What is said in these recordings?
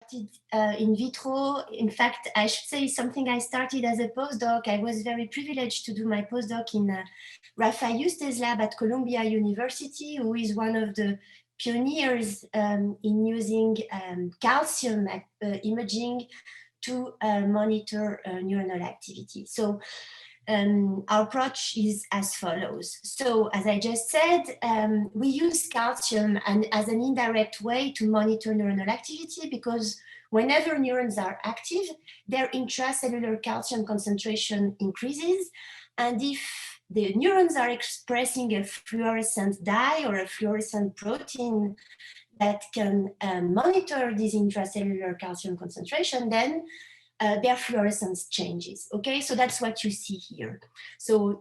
conducted in vitro. In fact, I should say something I started as a postdoc. I was very privileged to do my postdoc in Rafael Yuste's lab at Columbia University, who is one of the pioneers in using calcium imaging to monitor neuronal activity. So our approach is as follows. So as I just said, we use calcium and as an indirect way to monitor neuronal activity, because whenever neurons are active, their intracellular calcium concentration increases. And if the neurons are expressing a fluorescent dye or a fluorescent protein that can monitor this intracellular calcium concentration, then their fluorescence changes. Okay, so that's what you see here. So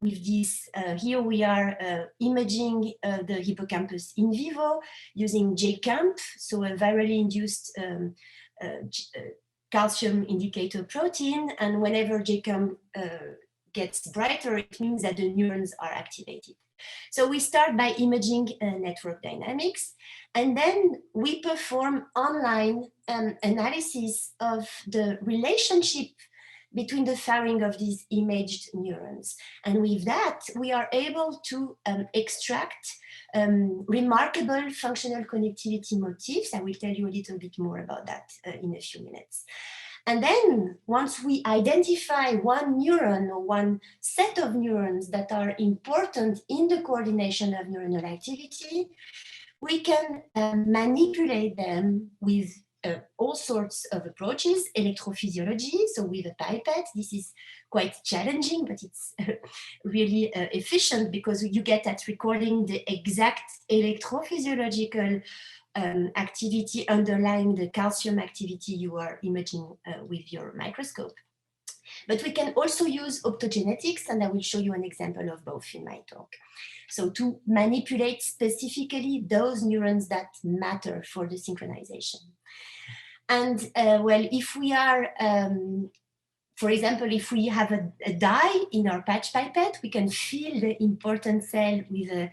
with this, here we are imaging the hippocampus in vivo using JCAMP, so a virally induced calcium indicator protein. And whenever JCAMP gets brighter, it means that the neurons are activated. So we start by imaging network dynamics, and then we perform online analysis of the relationship between the firing of these imaged neurons. And with that, we are able to extract remarkable functional connectivity motifs. I will tell you a little bit more about that in a few minutes. And then once we identify one neuron or one set of neurons that are important in the coordination of neuronal activity, we can manipulate them with all sorts of approaches, electrophysiology, so with a pipette. This is quite challenging, but it's really efficient because you get at recording the exact electrophysiological activity underlying the calcium activity you are imaging with your microscope. But we can also use optogenetics, and I will show you an example of both in my talk. So to manipulate specifically those neurons that matter for the synchronization. And well, if we are, for example, if we have a dye in our patch pipette, we can fill the important cell with a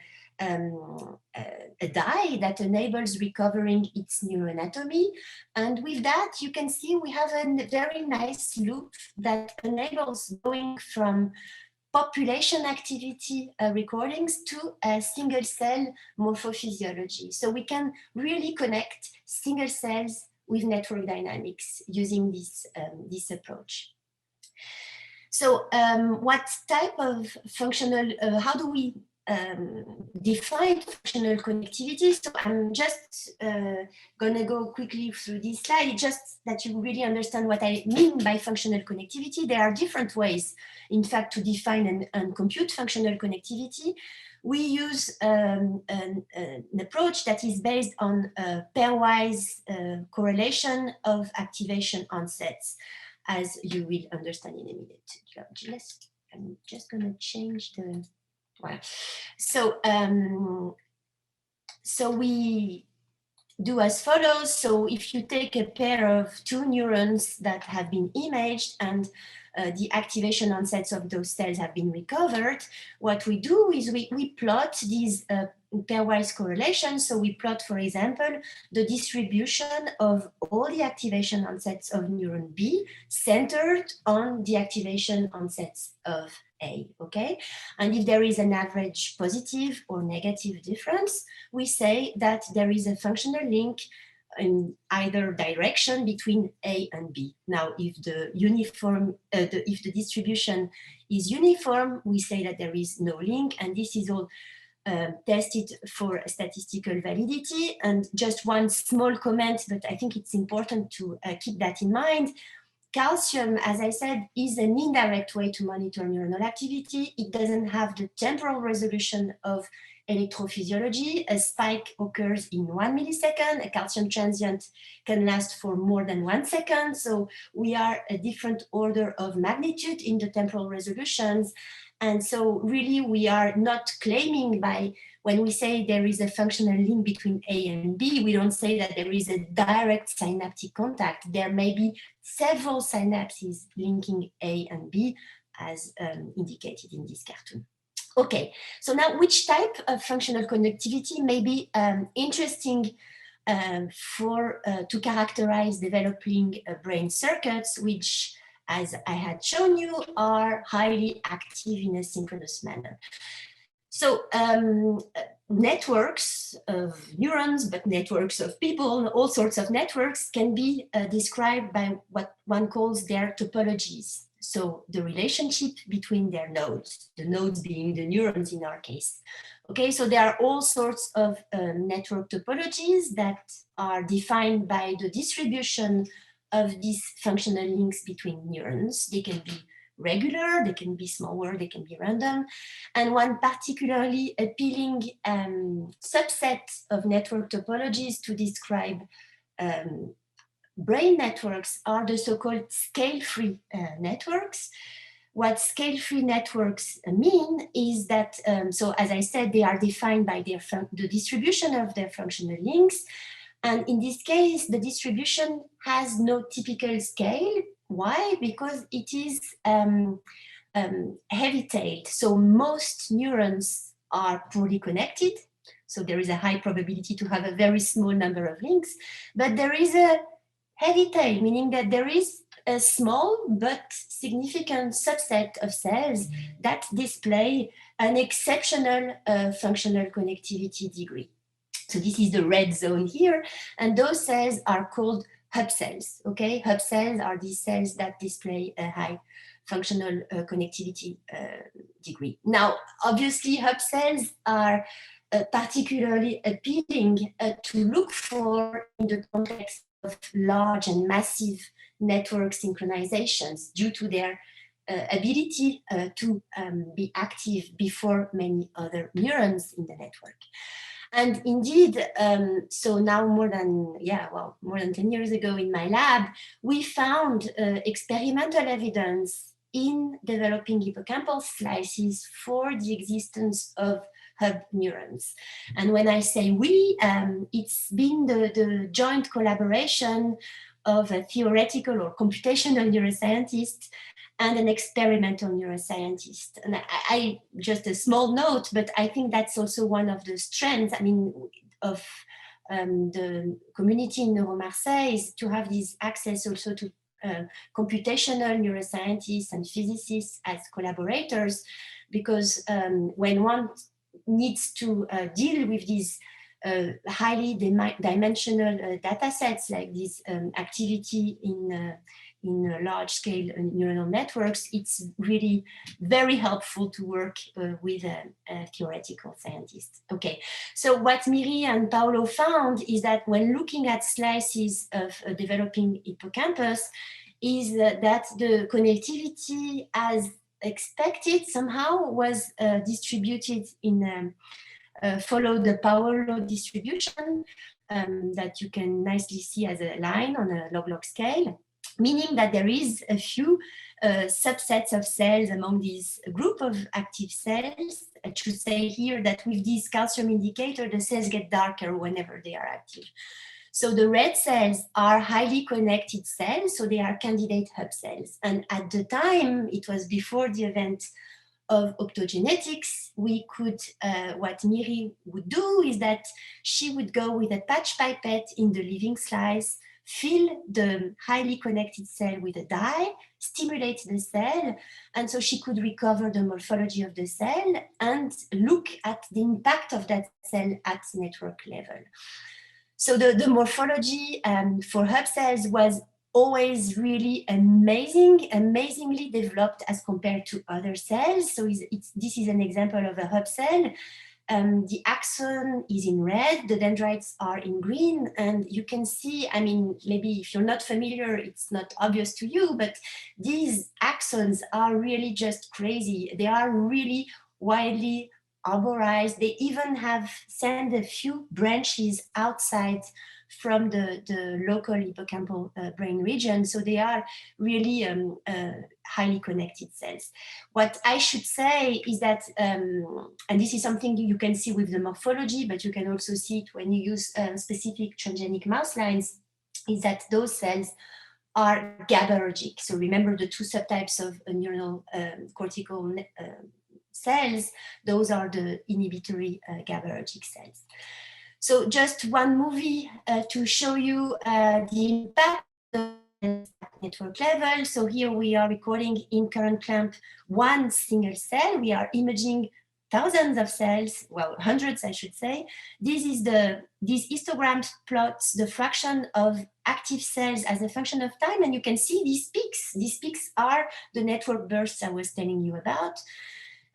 dye that enables recovering its neuroanatomy. And with that, you can see we have a very nice loop that enables going from population activity recordings to single cell morphophysiology. So we can really connect single cells with network dynamics using this, this approach. So what type of functional, how do we define functional connectivity? So I'm just gonna go quickly through this slide, just that you really understand what I mean by functional connectivity. There are different ways, in fact, to define and compute functional connectivity. We use an approach that is based on pairwise correlation of activation onsets, as you will understand in a minute. I'm just gonna change the, well, so we do as follows. So if you take a pair of two neurons that have been imaged and the activation onsets of those cells have been recovered, what we do is we plot these pairwise correlations. So we plot, for example, the distribution of all the activation onsets of neuron B centered on the activation onsets of A, okay? And if there is an average positive or negative difference, we say that there is a functional link in either direction between A and B. Now, if the if the distribution is uniform, we say that there is no link, and this is all tested for statistical validity. And just one small comment, but I think it's important to keep that in mind. Calcium, as I said, is an indirect way to monitor neuronal activity. It doesn't have the temporal resolution of electrophysiology. A spike occurs in 1 millisecond. A calcium transient can last for more than 1 second. So we are a different order of magnitude in the temporal resolutions. And so really we are not claiming by, when we say there is a functional link between A and B, we don't say that there is a direct synaptic contact. There may be several synapses linking A and B, as indicated in this cartoon. Okay, so now which type of functional connectivity may be interesting to characterize developing brain circuits, which, as I had shown you, are highly active in a synchronous manner. So networks of neurons, but networks of people, all sorts of networks can be described by what one calls their topologies. So the relationship between their nodes, the nodes being the neurons in our case. Okay, so there are all sorts of network topologies that are defined by the distribution of these functional links between neurons. They can be regular, they can be smaller, they can be random. And one particularly appealing subset of network topologies to describe brain networks are the so-called scale-free networks. What scale-free networks mean is that, so as I said, they are defined by the distribution of their functional links. And in this case, the distribution has no typical scale. Why? Because it is heavy-tailed. So most neurons are poorly connected. So there is a high probability to have a very small number of links, but there is a heavy tail, meaning that there is a small but significant subset of cells that display an exceptional functional connectivity degree. So this is the red zone here, and those cells are called hub cells, okay? Hub cells are these cells that display a high functional connectivity degree. Now, obviously, hub cells are particularly appealing to look for in the context of large and massive network synchronizations due to their ability to be active before many other neurons in the network. And indeed, so now more than 10 years ago in my lab, we found experimental evidence in developing hippocampal slices for the existence of hub neurons. And when I say we, it's been the joint collaboration of a theoretical or computational neuroscientist and an experimental neuroscientist. And I just a small note, but I think that's also one of the strengths, of the community in NeuroMarseille, is to have this access also to computational neuroscientists and physicists as collaborators, because when one needs to deal with these highly dimensional data sets like this activity in large-scale neuronal networks, it's really very helpful to work with a theoretical scientist. Okay, so what Miri and Paolo found is that when looking at slices of a developing hippocampus, is that the connectivity as expected somehow was distributed in follow the power law distribution that you can nicely see as a line on a log-log scale, meaning that there is a few subsets of cells among this group of active cells. I should say here that with this calcium indicator, the cells get darker whenever they are active. So the red cells are highly connected cells, so they are candidate hub cells. And at the time, it was before the event of optogenetics, we could, what Miri would do is that she would go with a patch pipette in the living slice, fill the highly connected cell with a dye, stimulate the cell, and so she could recover the morphology of the cell and look at the impact of that cell at network level. So the morphology for hub cells was always really amazingly developed as compared to other cells. So this is an example of a hub cell. The axon is in red, the dendrites are in green, and you can see, maybe if you're not familiar, it's not obvious to you, but these axons are really just crazy. They are really widely arborized. They even sent a few branches outside from the local hippocampal brain region. So they are really highly connected cells. What I should say is that, and this is something you can see with the morphology, but you can also see it when you use specific transgenic mouse lines, is that those cells are GABAergic. So remember the two subtypes of neuronal cortical cells, those are the inhibitory GABAergic cells. So just one movie to show you the impact at network level. So here we are recording in current clamp one single cell. We are imaging thousands of cells, well, hundreds, I should say. These histograms plots the fraction of active cells as a function of time, and you can see these peaks. These peaks are the network bursts I was telling you about.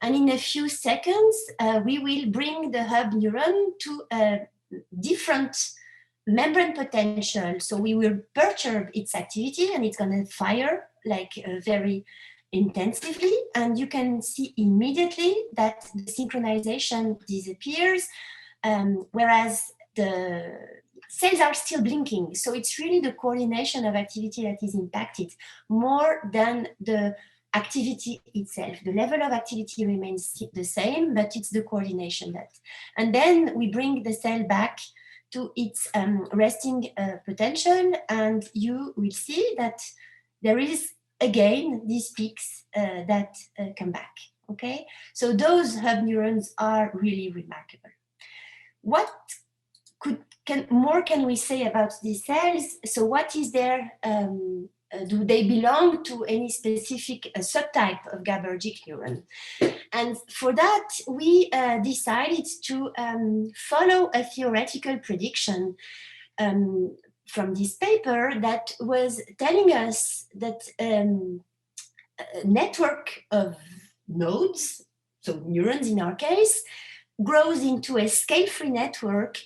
And in a few seconds, we will bring the hub neuron to a different membrane potential. So we will perturb its activity and it's going to fire like very intensively. And you can see immediately that the synchronization disappears, whereas the cells are still blinking. So it's really the coordination of activity that is impacted more than the activity itself. The level of activity remains the same, but it's the coordination that. And then we bring the cell back to its resting potential, and you will see that there is again these peaks that come back. Okay, so those hub neurons are really remarkable. What more can we say about these cells? So what is their do they belong to any specific subtype of GABAergic neuron? And for that, we decided to follow a theoretical prediction from this paper that was telling us that a network of nodes, so neurons in our case, grows into a scale-free network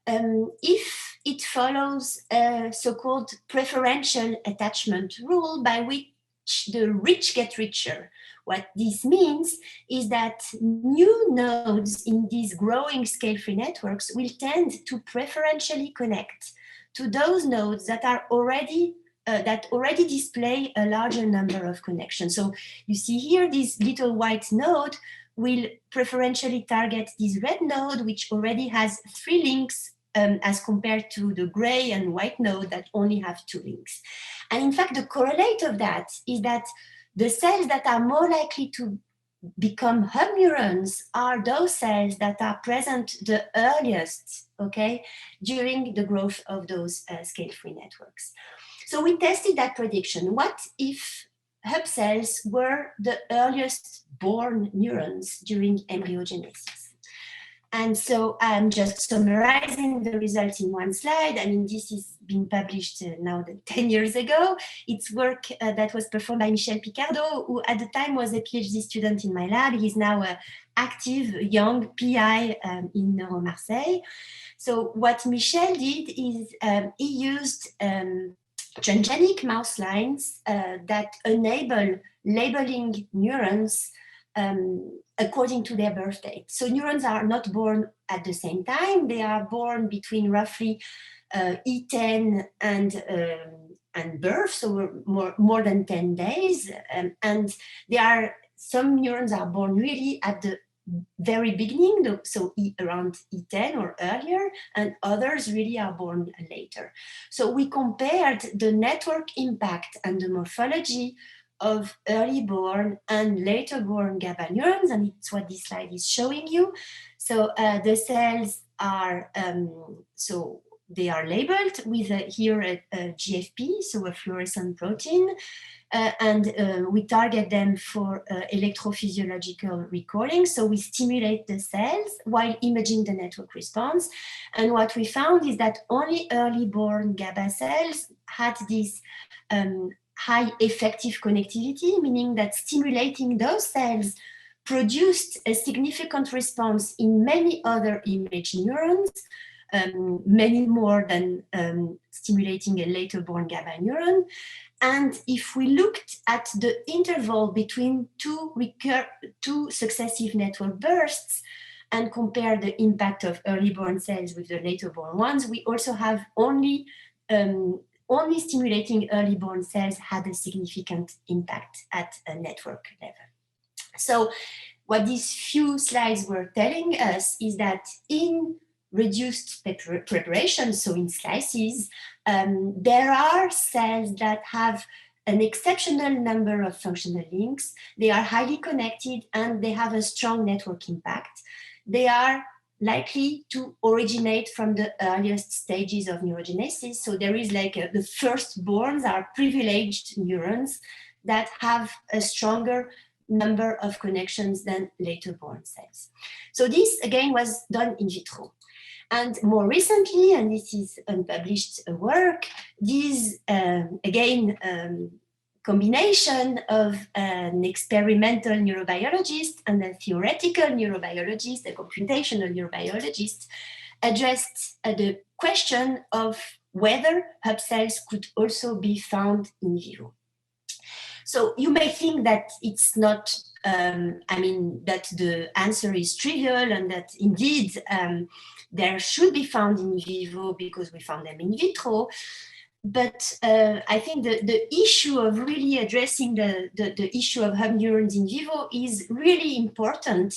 if it follows a so-called preferential attachment rule by which the rich get richer. What this means is that new nodes in these growing scale-free networks will tend to preferentially connect to those nodes that are already display a larger number of connections. So you see here, this little white node will preferentially target this red node, which already has 3 links as compared to the gray and white node that only have 2 links. And in fact, the correlate of that is that the cells that are more likely to become hub neurons are those cells that are present the earliest, okay, during the growth of those scale-free networks. So we tested that prediction. What if hub cells were the earliest born neurons during embryogenesis? And so I'm just summarizing the results in one slide. I mean, this is being published now 10 years ago. It's work that was performed by Michel Picardo, who at the time was a PhD student in my lab. He's now an active young PI in Neuro Marseille. So what Michel did is he used transgenic mouse lines that enable labeling neurons according to their birth date. So neurons are not born at the same time. They are born between roughly E10 and birth, so more than 10 days. And some neurons are born really at the very beginning, so around E10 or earlier, and others really are born later. So we compared the network impact and the morphology of early born and later born GABA neurons, and it's what this slide is showing you. So the cells are, so they are labeled with here a GFP, so a fluorescent protein, and we target them for electrophysiological recording. So we stimulate the cells while imaging the network response. And what we found is that only early born GABA cells had this high effective connectivity, meaning that stimulating those cells produced a significant response in many other image neurons, many more than stimulating a later born GABA neuron. And if we looked at the interval between two successive network bursts and compare the impact of early born cells with the later born ones, we also have only stimulating early born cells had a significant impact at a network level. So what these few slides were telling us is that in reduced preparation, so in slices, there are cells that have an exceptional number of functional links. They are highly connected and they have a strong network impact. They are likely to originate from the earliest stages of neurogenesis. So there is like the firstborns are privileged neurons that have a stronger number of connections than later born cells. So this again was done in vitro. And more recently, and this is unpublished work, these combination of an experimental neurobiologist and a theoretical neurobiologist, a computational neurobiologist, addressed the question of whether hub cells could also be found in vivo. So you may think that it's not, that the answer is trivial and that indeed there should be found in vivo because we found them in vitro. But I think the issue of really addressing the issue of hub neurons in vivo is really important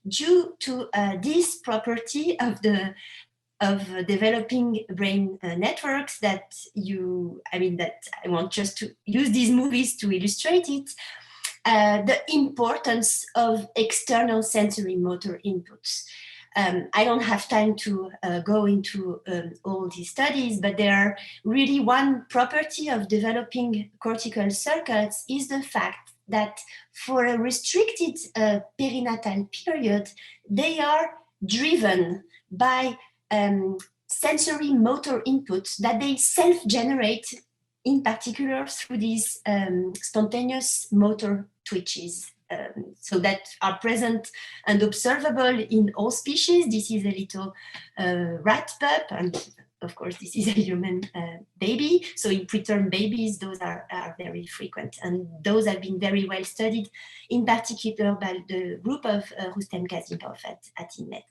due to this property of developing brain networks that that I want just to use these movies to illustrate it. The importance of external sensory motor inputs. I don't have time to go into all these studies, but there are really one property of developing cortical circuits is the fact that for a restricted perinatal period, they are driven by sensory motor inputs that they self-generate, in particular through these spontaneous motor twitches. So that are present and observable in all species. This is a little rat pup, and of course this is a human baby. So in preterm babies, those are very frequent, and those have been very well studied, in particular by the group of Rustem Kazimov at INMED.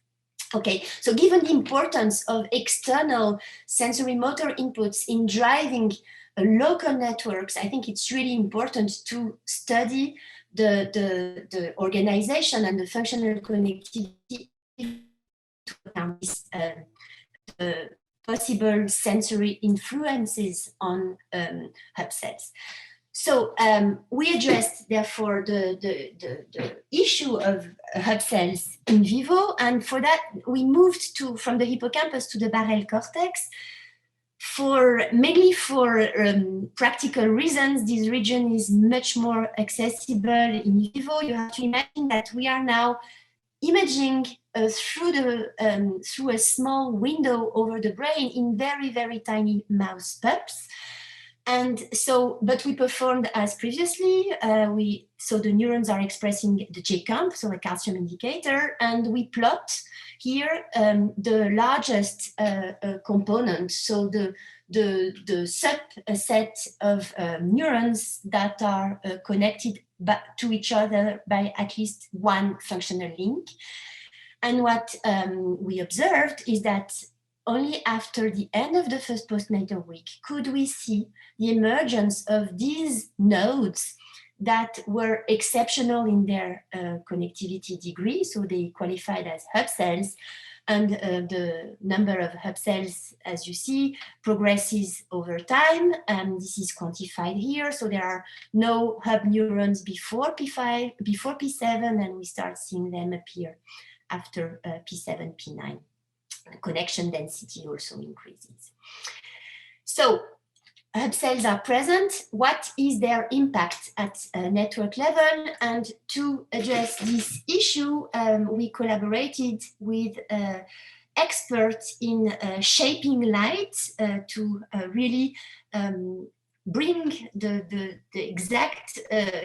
Okay, so given the importance of external sensory motor inputs in driving local networks, I think it's really important to study the organization and the functional connectivity to account the possible sensory influences on hub cells. So we addressed, therefore, the issue of hub cells in vivo, and for that we moved from the hippocampus to the barrel cortex. Mainly for practical reasons, this region is much more accessible in vivo. You have to imagine that we are now imaging through a small window over the brain in very, very tiny mouse pups. And so, but we performed as previously, so the neurons are expressing the JCAMP, so a calcium indicator, and we plot here the largest component, so the subset of neurons that are connected to each other by at least one functional link. And what we observed is that only after the end of the first postnatal week could we see the emergence of these nodes that were exceptional in their connectivity degree, so they qualified as hub cells, and the number of hub cells, as you see, progresses over time, and this is quantified here. So there are no hub neurons before P5, before P7, and we start seeing them appear after P7, P9. The connection density also increases. So hub cells are present. What is their impact at a network level? And to address this issue, we collaborated with experts in shaping light to really bring the exact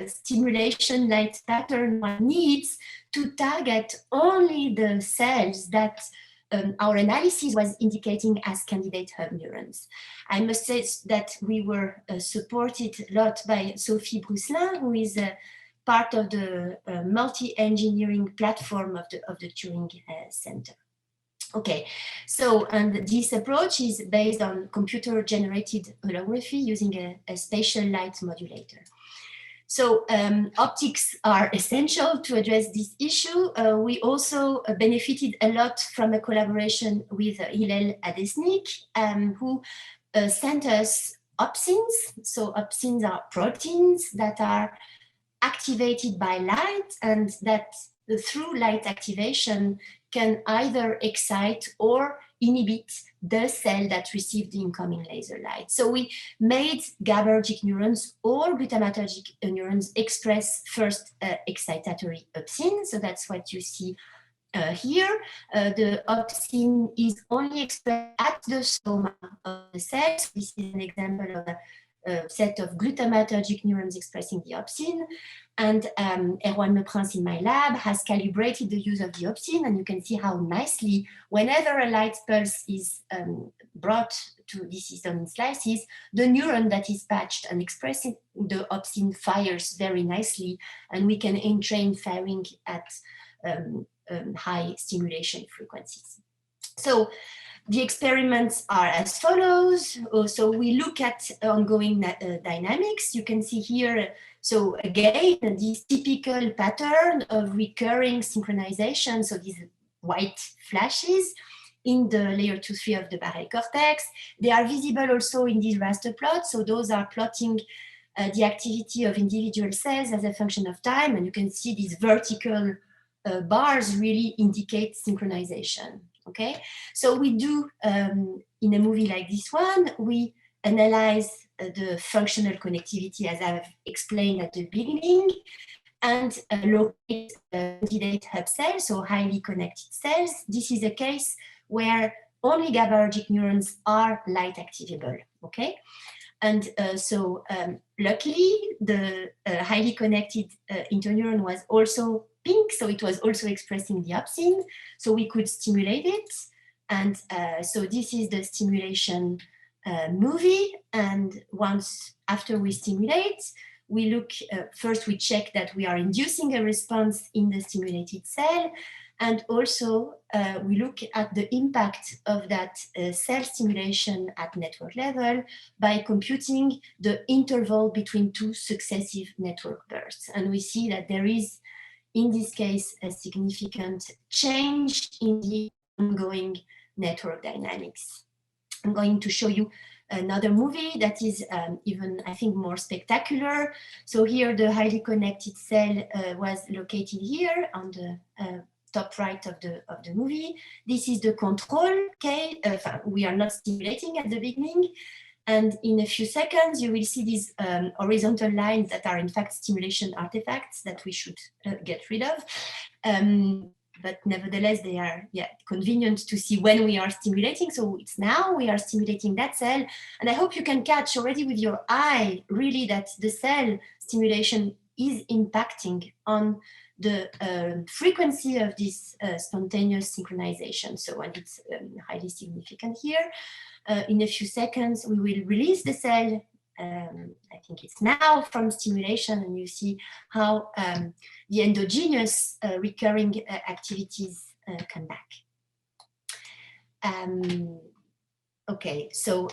stimulation light pattern one needs to target only the cells that our analysis was indicating as candidate hub neurons. I must say that we were supported a lot by Sophie Brousselin, who is part of the multi-engineering platform of the Turing Center. Okay, so and this approach is based on computer-generated holography using a spatial light modulator. So optics are essential to address this issue. We also benefited a lot from a collaboration with Hillel Adesnik, who sent us opsins. So opsins are proteins that are activated by light, and that through light activation can either excite or inhibit the cell that received the incoming laser light. So we made GABAergic neurons or glutamatergic neurons express first excitatory opsin. So that's what you see here. The opsin is only expressed at the soma of the cell. So this is an example of a set of glutamatergic neurons expressing the opsin. And Erwan Leprince in my lab has calibrated the use of the opsin, and you can see how nicely, whenever a light pulse is brought to, this is done in slices, the neuron that is patched and expressing the opsin fires very nicely, and we can entrain firing at high stimulation frequencies. So the experiments are as follows. So we look at ongoing dynamics. You can see here, so again, this typical pattern of recurring synchronization, so these white flashes in the layer 2-3 of the barrel cortex. They are visible also in these raster plots. So those are plotting the activity of individual cells as a function of time. And you can see these vertical bars really indicate synchronization. Okay, so we do, in a movie like this one, we analyze the functional connectivity as I've explained at the beginning, and locate candidate hub cells, so highly connected cells. This is a case where only GABAergic neurons are light activable, okay? And luckily, the highly connected interneuron was also pink, so it was also expressing the opsin, so we could stimulate it. And so this is the stimulation movie. And once after we stimulate, we look, first we check that we are inducing a response in the stimulated cell. And also we look at the impact of that cell stimulation at network level by computing the interval between two successive network bursts. And we see that there is, in this case, a significant change in the ongoing network dynamics. I'm going to show you another movie that is even, I think, more spectacular. So here the highly connected cell was located here on the top right of the movie. This is the control case. We are not stimulating at the beginning. And in a few seconds, you will see these horizontal lines that are in fact stimulation artifacts that we should get rid of. But nevertheless, they are convenient to see when we are stimulating. So it's now we are stimulating that cell. And I hope you can catch already with your eye really that the cell stimulation is impacting on the frequency of this spontaneous synchronization. So and it's highly significant here. In a few seconds, we will release the cell. I think it's now from stimulation, and you see how the endogenous recurring activities come back. Okay, so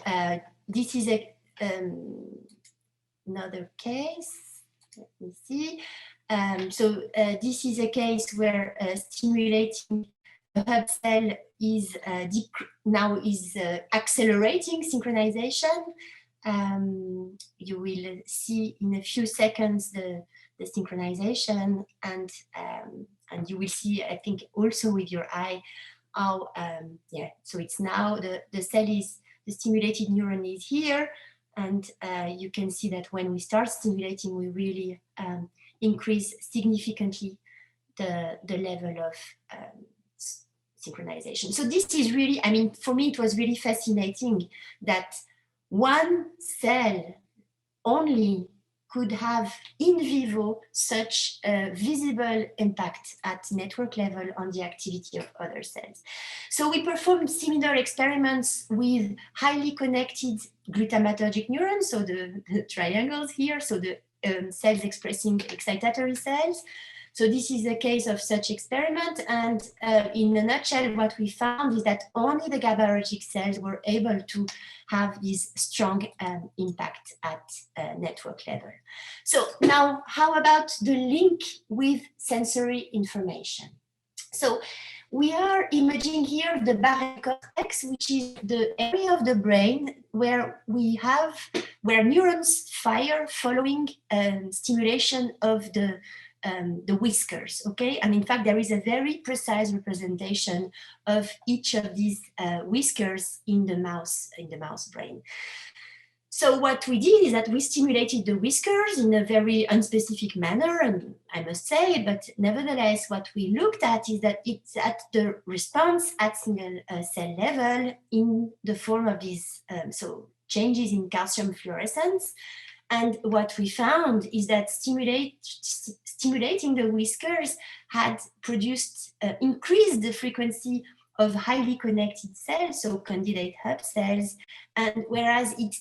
this is another case. Let me see. This is a case where stimulating the hub cell is now accelerating synchronization. You will see in a few seconds the synchronization, and you will see, I think, also with your eye how so it's now the cell is, the stimulated neuron is here, and you can see that when we start stimulating, we really increase significantly the level of synchronization. So this is really, I mean, for me, it was really fascinating that one cell only could have in vivo such a visible impact at network level on the activity of other cells. So we performed similar experiments with highly connected glutamatergic neurons, so the triangles here, so the cells expressing excitatory cells. So this is a case of such experiment, and in a nutshell, what we found is that only the GABAergic cells were able to have this strong impact at network level. So now, how about the link with sensory information? So we are imaging here the barrel cortex, which is the area of the brain where neurons fire following stimulation of the the whiskers, okay? And in fact, there is a very precise representation of each of these whiskers in the mouse brain. So what we did is that we stimulated the whiskers in a very unspecific manner, and I must say, but nevertheless, what we looked at is that it's at the response at single cell level in the form of these so changes in calcium fluorescence. And what we found is that stimulating the whiskers had produced, increased the frequency of highly connected cells, so candidate hub cells, and whereas it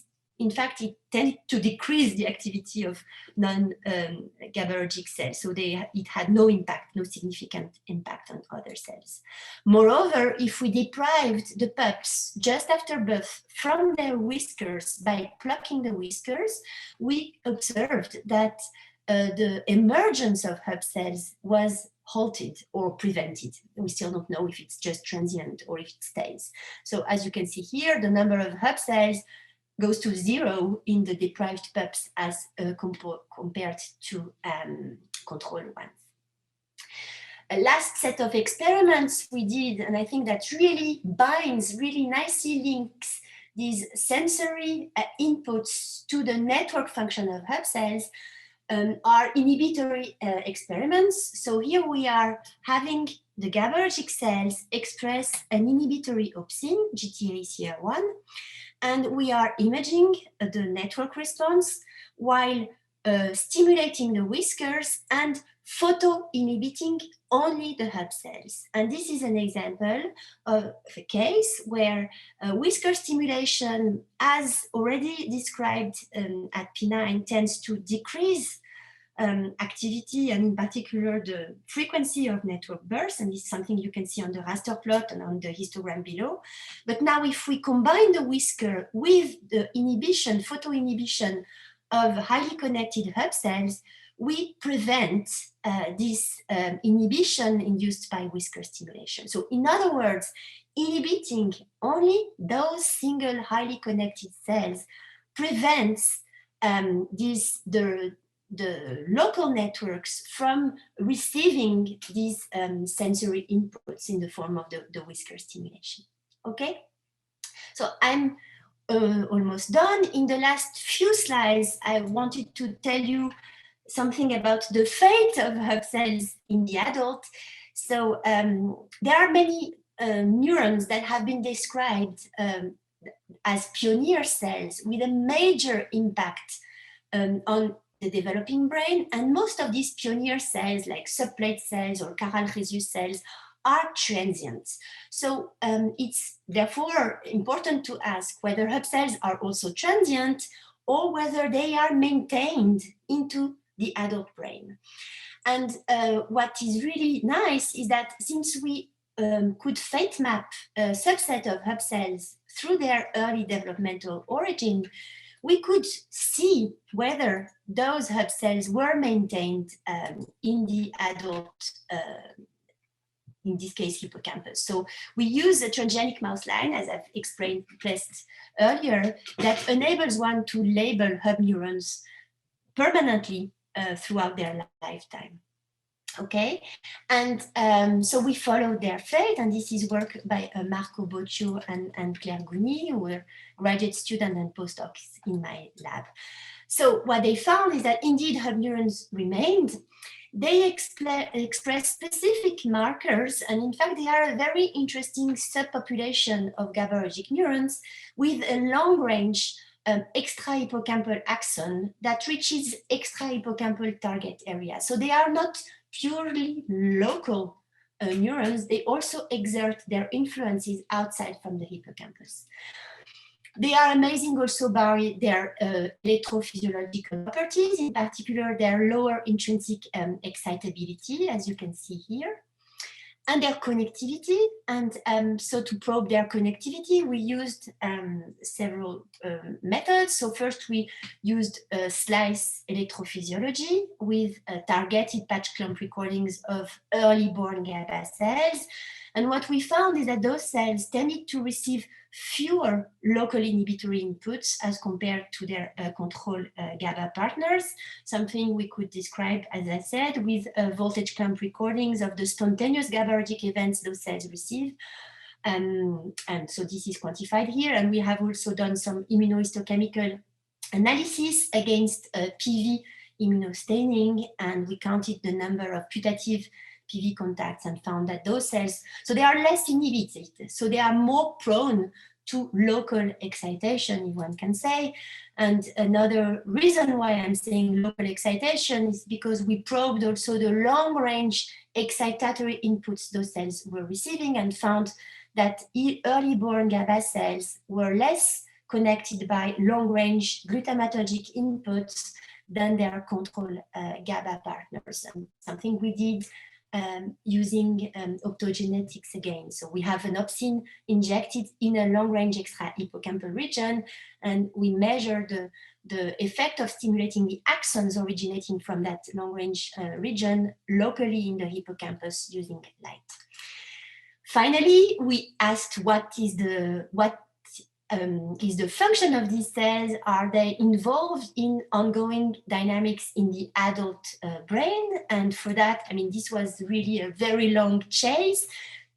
tended to decrease the activity of non-GABAergic cells. So it had no significant impact on other cells. Moreover, if we deprived the pups just after birth from their whiskers by plucking the whiskers, we observed that the emergence of hub cells was halted or prevented. We still don't know if it's just transient or if it stays. So as you can see here, the number of hub cells goes to 0 in the deprived pups as compared to control ones. A last set of experiments we did, and I think that really nicely links these sensory inputs to the network function of hub cells, are inhibitory experiments. So here we are having the GABAergic cells express an inhibitory opsin, GTACR1, and we are imaging the network response while stimulating the whiskers and photo-inhibiting only the hub cells. And this is an example of a case where whisker stimulation, as already described at P9, tends to decrease activity, and in particular the frequency of network bursts, and this is something you can see on the raster plot and on the histogram below. But now if we combine the whisker with the inhibition, photo-inhibition of highly connected hub cells, we prevent this inhibition induced by whisker stimulation. So in other words, inhibiting only those single highly connected cells prevents the local networks from receiving these sensory inputs in the form of the whisker stimulation. Okay, so I'm almost done. In the last few slides, I wanted to tell you something about the fate of hub cells in the adult. So there are many neurons that have been described as pioneer cells with a major impact on the developing brain, and most of these pioneer cells, like subplate cells or Caral-Rhesus cells, are transient. So it's therefore important to ask whether hub cells are also transient or whether they are maintained into the adult brain. And what is really nice is that since we could fate map a subset of hub cells through their early developmental origin, we could see whether those hub cells were maintained in the adult, in this case, hippocampus. So we use a transgenic mouse line, as I've explained earlier, that enables one to label hub neurons permanently throughout their lifetime. Okay, and so we followed their fate, and this is work by Marco Boccio and Claire Gouni, who were graduate students and postdocs in my lab. So what they found is that indeed hub neurons remained. They express specific markers, and in fact they are a very interesting subpopulation of GABAergic neurons with a long-range extrahippocampal axon that reaches extrahippocampal target area. So they are not purely local neurons, they also exert their influences outside from the hippocampus. They are amazing also by their electrophysiological properties, in particular their lower intrinsic excitability, as you can see here, and their connectivity. And so to probe their connectivity, we used several methods. So first we used slice electrophysiology with targeted patch clump recordings of early born GABA cells. And what we found is that those cells tended to receive fewer local inhibitory inputs as compared to their control GABA partners, something we could describe, as I said, with voltage clamp recordings of the spontaneous GABAergic events those cells receive. And so this is quantified here. And we have also done some immunohistochemical analysis against PV immunostaining, and we counted the number of putative PV contacts and found that those cells, so they are less inhibited, so they are more prone to local excitation, if one can say. And another reason why I'm saying local excitation is because we probed also the long-range excitatory inputs those cells were receiving and found that early-born GABA cells were less connected by long-range glutamatergic inputs than their control GABA partners, and something we did using optogenetics again. So we have an opsin injected in a long-range extra-hippocampal region, and we measure the effect of stimulating the axons originating from that long-range region locally in the hippocampus using light. Finally, we asked what is the function of these cells? Are they involved in ongoing dynamics in the adult brain? And for that, I mean, this was really a very long chase.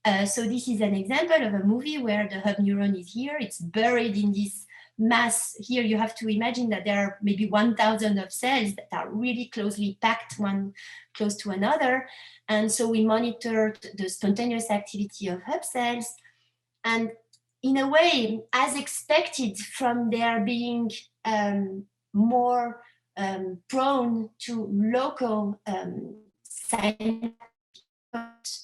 So this is an example of a movie where the hub neuron is here. It's buried in this mass. Here you have to imagine that there are maybe 1,000 of cells that are really closely packed, one close to another. And so we monitored the spontaneous activity of hub cells. And in a way, as expected from their being more prone to local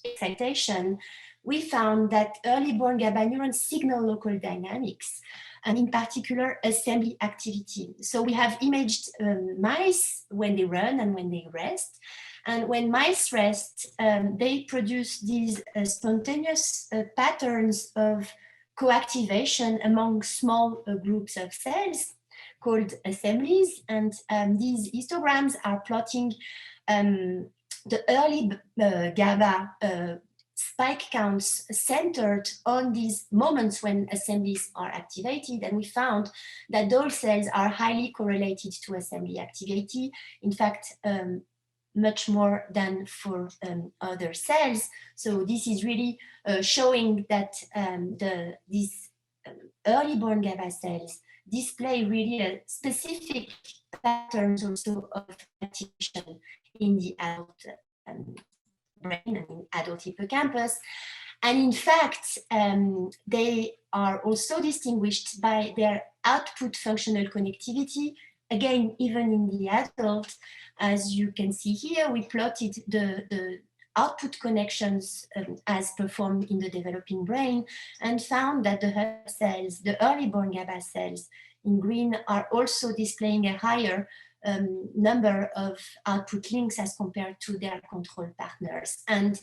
excitation, we found that early-born GABA neurons signal local dynamics, and in particular, assembly activity. So we have imaged mice when they run and when they rest. And when mice rest, they produce these spontaneous patterns of coactivation among small groups of cells called assemblies. And these histograms are plotting the early GABA spike counts centered on these moments when assemblies are activated. And we found that those cells are highly correlated to assembly activity. In fact, much more than for other cells. So this is really showing that these early-born GABA cells display really a specific patterns also of activation in the adult brain and in adult hippocampus. And in fact, they are also distinguished by their output functional connectivity. Again, even in the adult, as you can see here, we plotted the output connections as performed in the developing brain and found that the hub cells, the early-born GABA cells in green, are also displaying a higher number of output links as compared to their control partners. And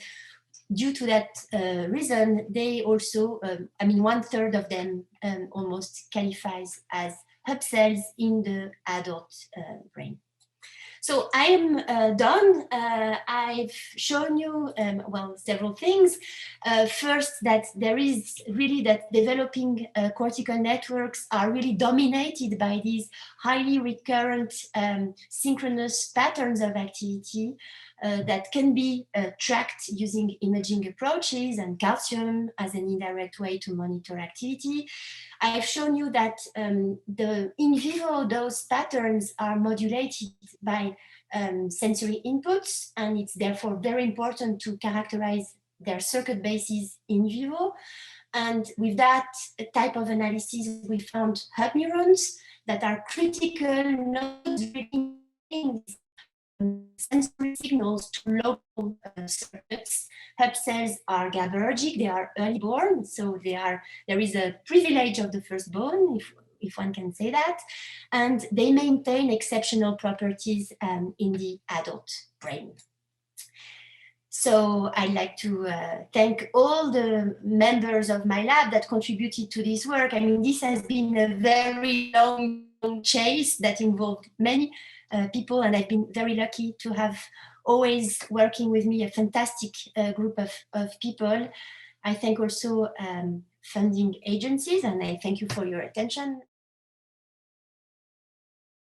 due to that reason, they also, I mean, 1/3 of them almost qualifies as hub cells in the adult brain. So I am done. I've shown you, well, several things. First, that there is really that developing cortical networks are really dominated by these highly recurrent synchronous patterns of activity that can be tracked using imaging approaches and calcium as an indirect way to monitor activity. I've shown you that the in vivo dose patterns are modulated by sensory inputs, and it's therefore very important to characterize their circuit bases in vivo. And with that type of analysis, we found hub neurons that are critical nodes reading sensory signals to local circuits. Hub cells are GABAergic, they are early born, so there is a privilege of the firstborn, if one can say that, and they maintain exceptional properties in the adult brain. So I'd like to thank all the members of my lab that contributed to this work. I mean, this has been a very long chase that involved many people, and I've been very lucky to have always working with me a fantastic group of people. I thank also funding agencies, and I thank you for your attention.